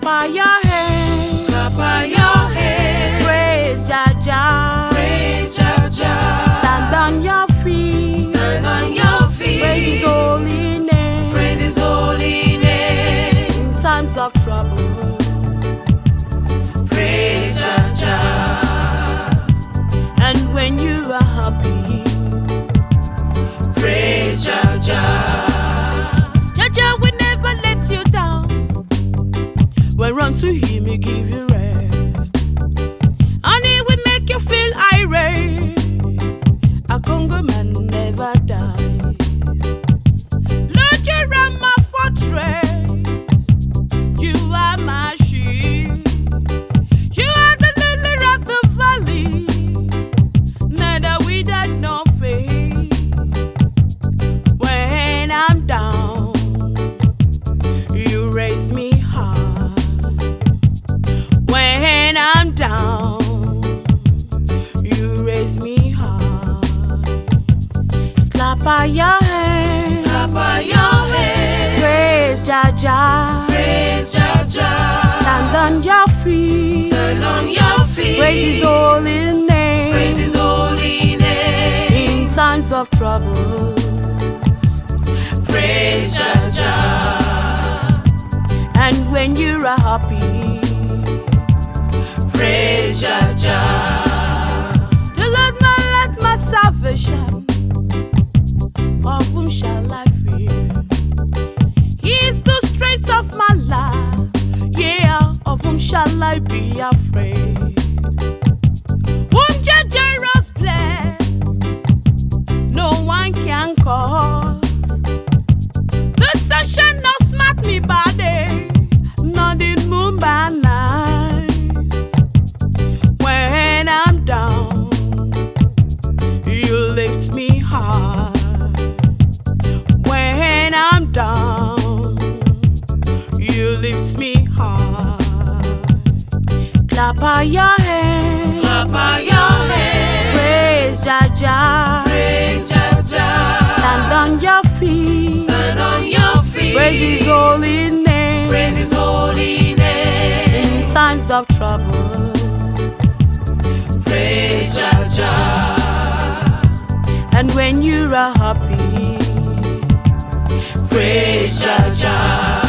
Clap your hands, clap your hands. praise Jah Jah, Praise Jah Jah. stand on your feet, Stand on your feet. praise His holy name, Praise His holy name. in times of trouble. Praise Jah Jah. And when you are happy, Praise Jah Jah. Jah Jah will never let you down. When run to Him, He give you rest, and He will make you feel irate. A Congo man never dies. Lord, you are my fortress, you are my shield. You are the lily of the valley, neither without nor fail. When I'm down, you raise me high. When I'm down, you raise me high. Clap your hands, Clap your hands. praise Jah Jah, Praise Jah Jah. stand on your feet, Stand on your feet. praise His holy name, Praise His holy name. in times of trouble. Praise Jah Jah. And when you are happy, Praise Jah Jah. the Lord my light, my salvation, of whom shall I fear? He is the strength of my life, yeah, of whom shall I be afraid? Whom Jah Jah blessed, no one can cause. The sun shall not smite me by day, nor the moon by night. When I'm down, you lift me high. When I'm down, you lift me high. Clap your hands, Clap your hands. praise Jah Jah, Praise Jah Jah. stand on your feet, Stand on your feet. praise His holy name, Praise His holy name. in times of trouble. Praise Jah Jah. And when you are happy, Praise Jah Jah.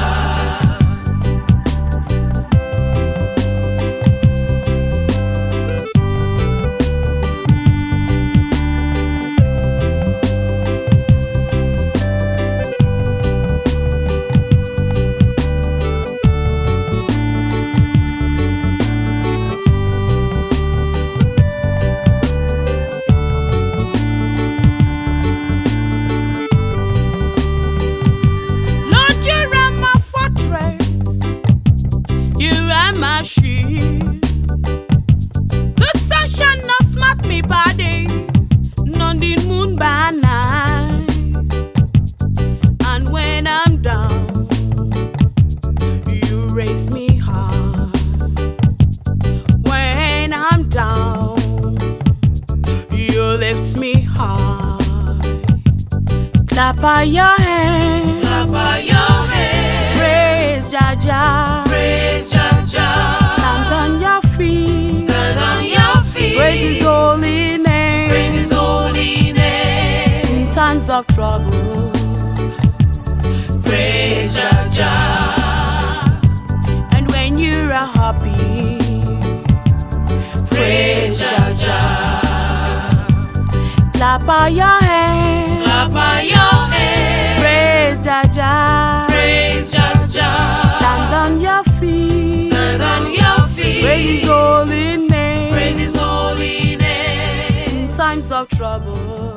Lord, you are my fortress, you are my shield. The sun shall not smite me by day, nor the moon by night. And when I'm down, you raise me high. When I'm down, you lift me high. Clap your hands, Clap your hands. praise Jah Jah, Praise Jah Jah. stand on your feet, Stand on your feet. praise His holy name, Praise His holy name. in times of trouble. Praise Jah Jah. And when you are happy, Praise Jah Jah. clap your hands, Clap your hands. praise Jah Jah, Praise Jah Jah. stand on your feet, Stand on your feet. praise His holy name, Praise His holy name. in times of trouble.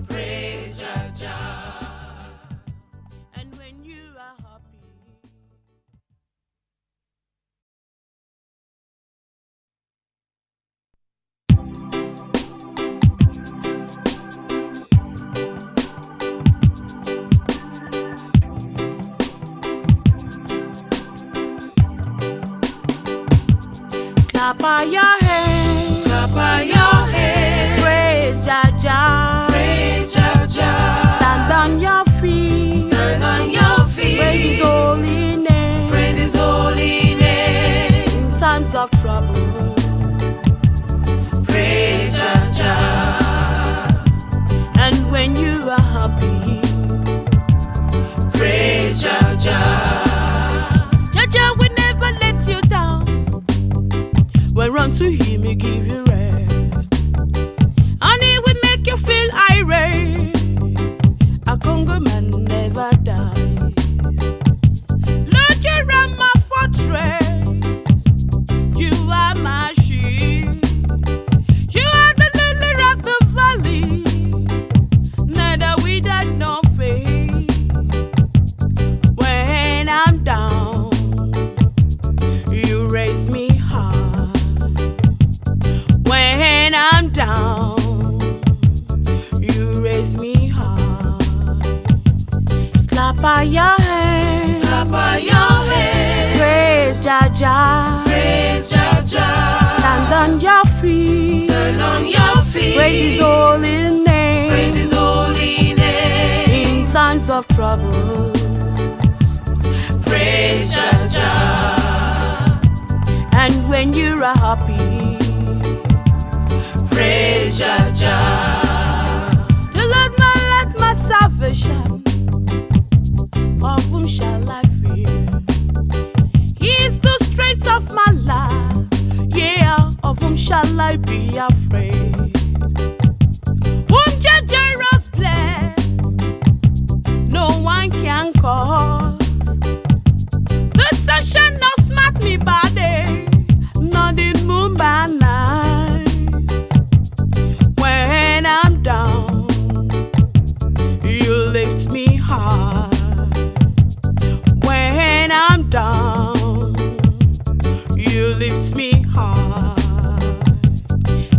Praise Jah Jah. And when you are happy, clap your hands, Clap your hands. praise Jah Jah, Praise Jah Jah. stand on your feet, Stand on your feet. praise His holy name, Praise His happy. Praise Jah Jah. Jah Jah will never let you down. When run to Him, He give you rest, and He will make you feel irate. A Congo man never dies. Lord, you are my fortress. You are my shield. You are the lily of the valley. Neither without nor faith. When I'm down, you raise me high. When I'm down, you raise me high. Clap your hands. Clap your hands. Praise Jah Jah. Praise Jah Jah. Stand on your feet. Stand on your feet. Praise His holy name. Praise His holy name. In times of trouble. Praise Jah Jah. And when you are happy. Praise Jah Jah. The Lord my light, my salvation. Of whom shall I fear? He is the strength of my life. Yeah, of whom shall I be afraid? Whom Jah Jah has blessed, no one can cause. The sun shall not smite me by day, nor the moon by night. When I'm down, you lift me high. When I'm down, you lift me high.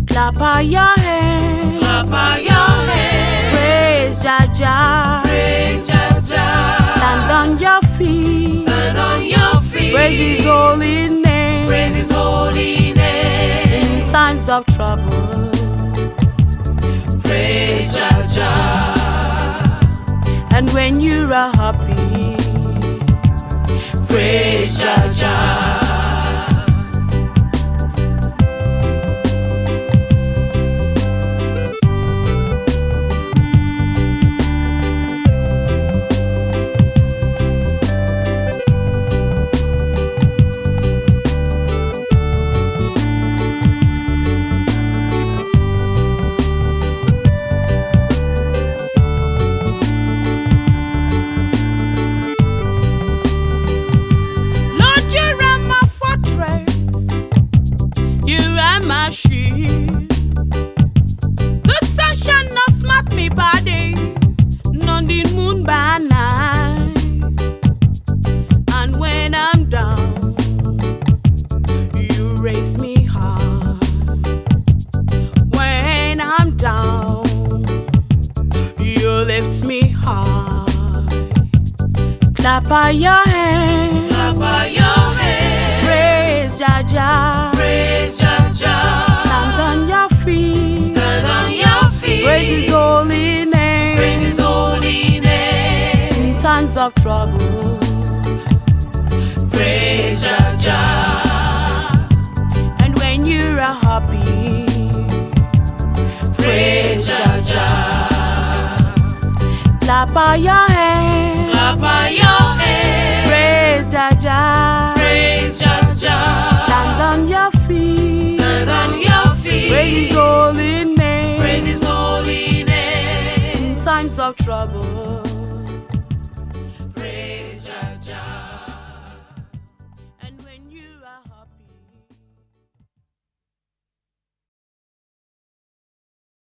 Clap your hands. Clap your hands. Praise Jah Jah. Praise Jah Jah. Stand on your feet. Stand on your feet. Praise His holy name. Praise His holy name. In times of trouble. Praise Jah Jah. And when you are happy. Praise Jah Jah. The sun shall not smite me by day, nor the moon by night. And when I'm down, you raise me high. When I'm down, you lift me high. Clap your hands. Clap your hands. Praise Jah Jah. Praise Jah Jah. Stand on your feet. Stand on your feet. Praise His holy name. Praise His holy name. In times of trouble. Praise Jah Jah. And when you are happy. Praise Jah Jah. Clap your hands. Clap your hands. Praise Jah Jah. Praise Jah Jah. Stand on your feet. Stand on your feet. Praise His holy name. Praise His holy name. In times of trouble.